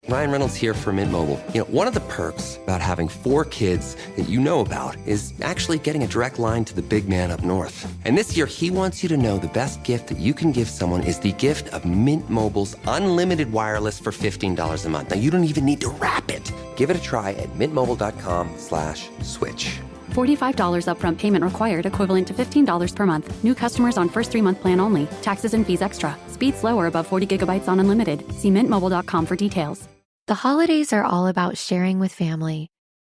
Ryan Reynolds here for Mint Mobile. You know, one of the perks about having 4 kids that you know about is actually getting a direct line to the big man up north. And this year, he wants you to know the best gift that you can give someone is the gift of Mint Mobile's unlimited wireless for $15 a month. Now, you don't even need to wrap it. Give it a try at mintmobile.com/switch. $45 upfront payment required, equivalent to $15 per month. New customers on first 3-month plan only. Taxes and fees extra. Speed slower above 40 gigabytes on unlimited. See mintmobile.com for details. The holidays are all about sharing with family.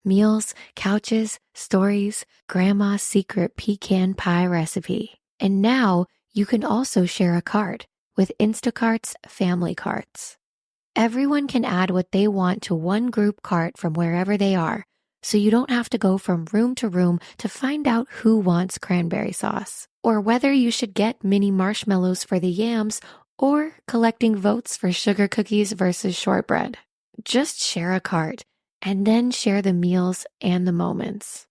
Meals, couches, stories, grandma's secret pecan pie recipe. And now you can also share a card with Instacart's Family Carts. Everyone can add what they want to one group cart from wherever they are, so you don't have to go from room to room to find out who wants cranberry sauce, or whether you should get mini marshmallows for the yams or collecting votes for sugar cookies versus shortbread. Just share a cart and then share the meals and the moments.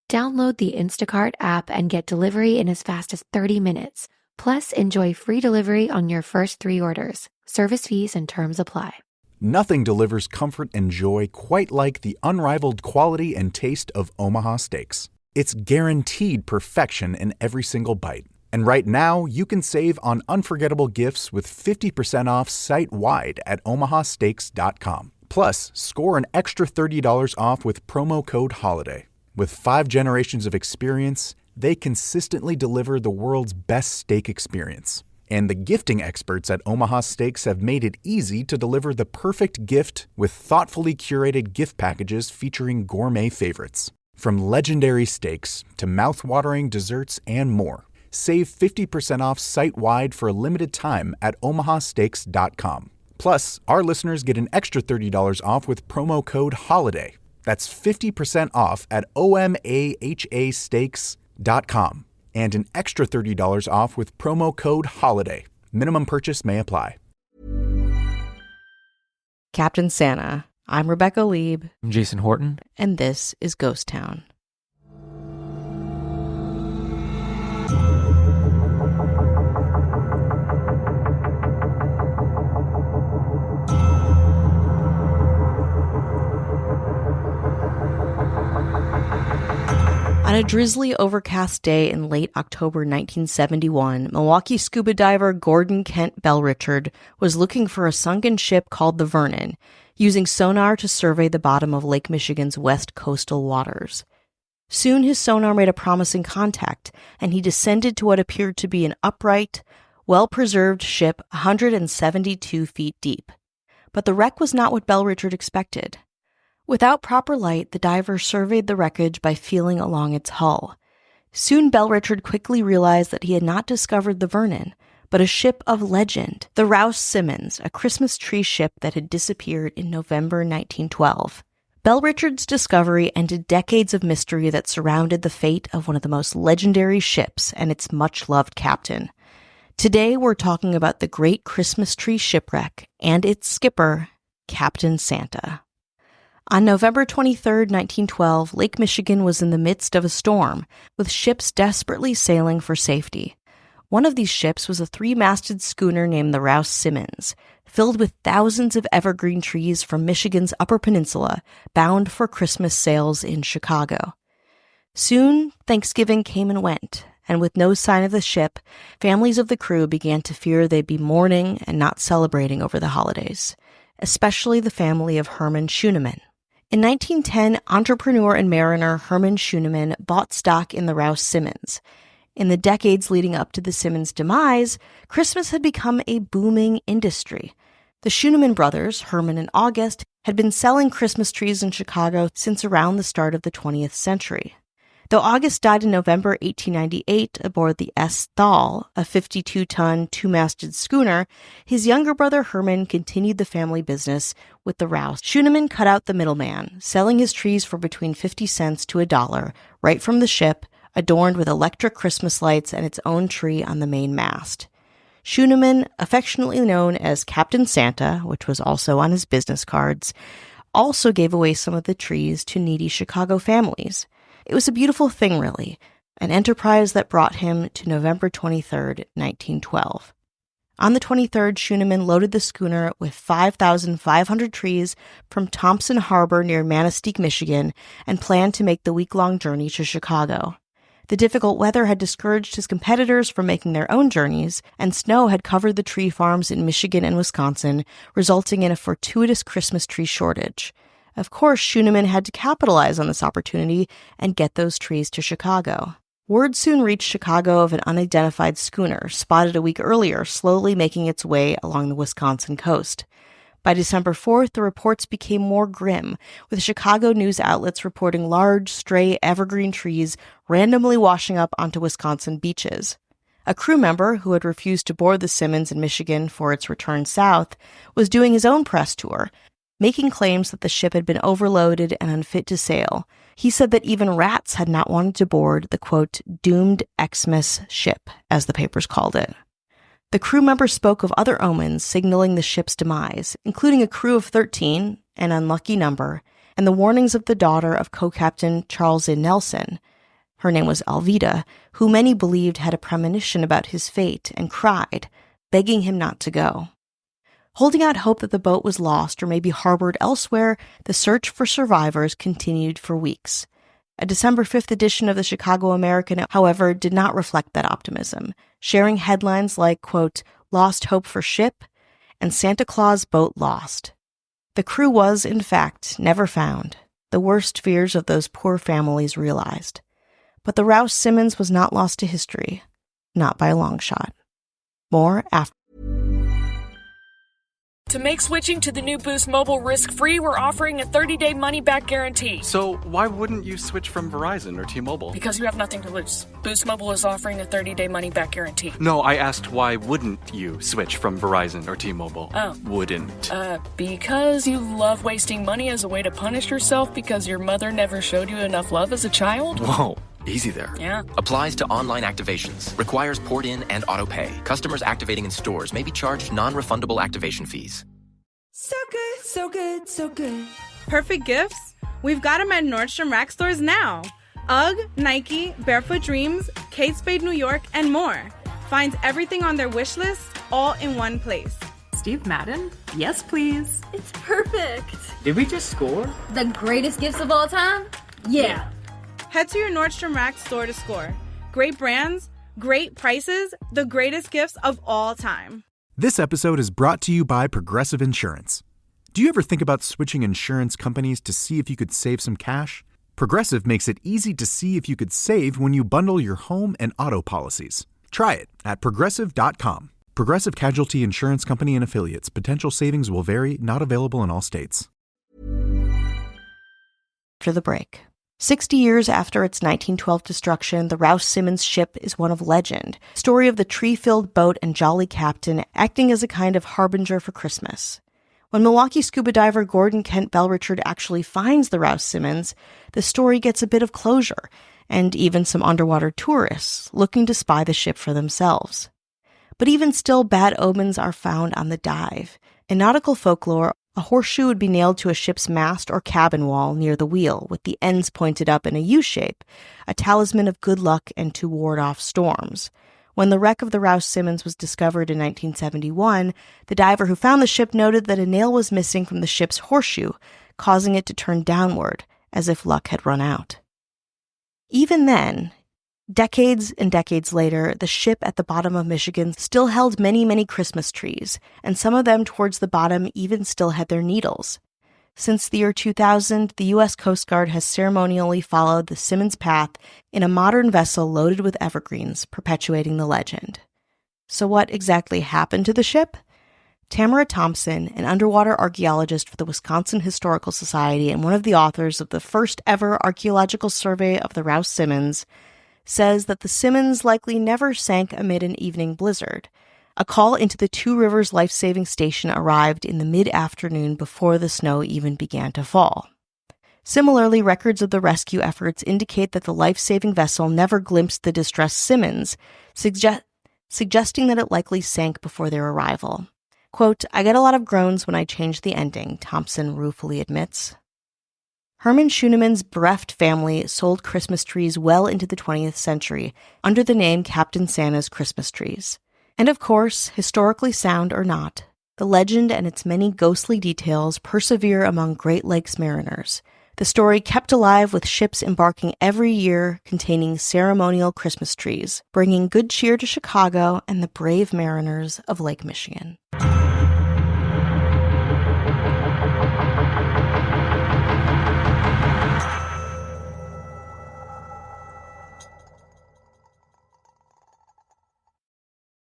Download the Instacart app and get delivery in as fast as 30 minutes. Plus, enjoy free delivery on your first 3 orders. Service fees and terms apply. Nothing delivers comfort and joy quite like the unrivaled quality and taste of Omaha Steaks. It's guaranteed perfection in every single bite. And right now, you can save on unforgettable gifts with 50% off site-wide at omahasteaks.com. Plus, score an extra $30 off with promo code HOLIDAY. With 5 generations of experience, they consistently deliver the world's best steak experience. And the gifting experts at Omaha Steaks have made it easy to deliver the perfect gift with thoughtfully curated gift packages featuring gourmet favorites. From legendary steaks to mouth-watering desserts and more. Save 50% off site-wide for a limited time at omahasteaks.com. Plus, our listeners get an extra $30 off with promo code HOLIDAY. That's 50% off at omahasteaks.com. And an extra $30 off with promo code HOLIDAY. Minimum purchase may apply. Captain Santa. I'm Rebecca Lieb. I'm Jason Horton. And this is Ghost Town. On a drizzly, overcast day in late October 1971, Milwaukee scuba diver Gordon Kent Bellrichard was looking for a sunken ship called the Vernon, using sonar to survey the bottom of Lake Michigan's west coastal waters. Soon his sonar made a promising contact, and he descended to what appeared to be an upright, well-preserved ship 172 feet deep. But the wreck was not what Bellrichard expected. Without proper light, the diver surveyed the wreckage by feeling along its hull. Soon Bellrichard quickly realized that he had not discovered the Vernon, but a ship of legend, the Rouse Simmons, a Christmas tree ship that had disappeared in November 1912. Bellrichard's discovery ended decades of mystery that surrounded the fate of one of the most legendary ships and its much-loved captain. Today we're talking about the Great Christmas Tree Shipwreck and its skipper, Captain Santa. On November 23, 1912, Lake Michigan was in the midst of a storm, with ships desperately sailing for safety. One of these ships was a 3-masted schooner named the Rouse Simmons, filled with thousands of evergreen trees from Michigan's Upper Peninsula, bound for Christmas sales in Chicago. Soon, Thanksgiving came and went, and with no sign of the ship, families of the crew began to fear they'd be mourning and not celebrating over the holidays, especially the family of Herman Schuneman. In 1910, entrepreneur and mariner Herman Schuneman bought stock in the Rouse Simmons. In the decades leading up to the Simmons' demise, Christmas had become a booming industry. The Schuneman brothers, Herman and August, had been selling Christmas trees in Chicago since around the start of the 20th century. Though August died in November 1898 aboard the S. Thal, a 52-ton, 2-masted schooner, his younger brother Herman continued the family business with the Rouse. Schuneman cut out the middleman, selling his trees for between 50 cents to $1, right from the ship, adorned with electric Christmas lights and its own tree on the main mast. Schuneman, affectionately known as Captain Santa, which was also on his business cards, also gave away some of the trees to needy Chicago families. It was a beautiful thing, really, an enterprise that brought him to November 23, 1912. On the 23rd, Schooneman loaded the schooner with 5,500 trees from Thompson Harbor near Manistee, Michigan, and planned to make the week-long journey to Chicago. The difficult weather had discouraged his competitors from making their own journeys, and snow had covered the tree farms in Michigan and Wisconsin, resulting in a fortuitous Christmas tree shortage. Of course, Schooneman had to capitalize on this opportunity and get those trees to Chicago. Word soon reached Chicago of an unidentified schooner, spotted a week earlier, slowly making its way along the Wisconsin coast. By December 4th, the reports became more grim, with Chicago news outlets reporting large, stray evergreen trees randomly washing up onto Wisconsin beaches. A crew member, who had refused to board the Simmons in Michigan for its return south, was doing his own press tour, making claims that the ship had been overloaded and unfit to sail. He said that even rats had not wanted to board the, quote, doomed Xmas ship, as the papers called it. The crew member spoke of other omens signaling the ship's demise, including a crew of 13, an unlucky number, and the warnings of the daughter of co-captain Charles A. Nelson. Her name was Alvida, who many believed had a premonition about his fate and cried, begging him not to go. Holding out hope that the boat was lost or maybe harbored elsewhere, the search for survivors continued for weeks. A December 5th edition of the Chicago American, however, did not reflect that optimism, sharing headlines like, quote, lost hope for ship and Santa Claus boat lost. The crew was, in fact, never found, the worst fears of those poor families realized. But the Rouse Simmons was not lost to history, not by a long shot. More after. To make switching to the new Boost Mobile risk-free, we're offering a 30-day money-back guarantee. So why wouldn't you switch from Verizon or T-Mobile? Because you have nothing to lose. Boost Mobile is offering a 30-day money-back guarantee. No, I asked why wouldn't you switch from Verizon or T-Mobile? Oh. Wouldn't. Because you love wasting money as a way to punish yourself because your mother never showed you enough love as a child? Whoa. Easy there. Yeah. Applies to online activations. Requires port in and auto pay. Customers activating in stores may be charged non-refundable activation fees. So good, so good, so good. Perfect gifts? We've got them at Nordstrom Rack stores now. UGG, Nike, Barefoot Dreams, Kate Spade New York, and more. Find everything on their wish list all in one place. Steve Madden? Yes, please. It's perfect. Did we just score? The greatest gifts of all time? Yeah. Head to your Nordstrom Rack store to score. Great brands, great prices, the greatest gifts of all time. This episode is brought to you by Progressive Insurance. Do you ever think about switching insurance companies to see if you could save some cash? Progressive makes it easy to see if you could save when you bundle your home and auto policies. Try it at Progressive.com. Progressive Casualty Insurance Company and Affiliates. Potential savings will vary, not available in all states. After the break. 60 years after its 1912 destruction, the Rouse Simmons ship is one of legend, story of the tree-filled boat and jolly captain acting as a kind of harbinger for Christmas. When Milwaukee scuba diver Gordon Kent Bellrichard actually finds the Rouse Simmons, the story gets a bit of closure, and even some underwater tourists looking to spy the ship for themselves. But even still, bad omens are found on the dive. In nautical folklore, a horseshoe would be nailed to a ship's mast or cabin wall near the wheel, with the ends pointed up in a U-shape, a talisman of good luck and to ward off storms. When the wreck of the Rouse Simmons was discovered in 1971, the diver who found the ship noted that a nail was missing from the ship's horseshoe, causing it to turn downward, as if luck had run out. Even then, decades and decades later, the ship at the bottom of Michigan still held many, many Christmas trees, and some of them towards the bottom even still had their needles. Since the year 2000, the U.S. Coast Guard has ceremonially followed the Simmons path in a modern vessel loaded with evergreens, perpetuating the legend. So what exactly happened to the ship? Tamara Thompson, an underwater archaeologist for the Wisconsin Historical Society and one of the authors of the first ever archaeological survey of the Rouse Simmons, says that the Simmons likely never sank amid an evening blizzard. A call into the Two Rivers Life-Saving Station arrived in the mid-afternoon before the snow even began to fall. Similarly, records of the rescue efforts indicate that the life-saving vessel never glimpsed the distressed Simmons, suggesting that it likely sank before their arrival. Quote, "I get a lot of groans when I change the ending," Thompson ruefully admits. Herman Schooneman's bereft family sold Christmas trees well into the 20th century under the name Captain Santa's Christmas Trees. And of course, historically sound or not, the legend and its many ghostly details persevere among Great Lakes mariners. The story kept alive with ships embarking every year containing ceremonial Christmas trees, bringing good cheer to Chicago and the brave mariners of Lake Michigan.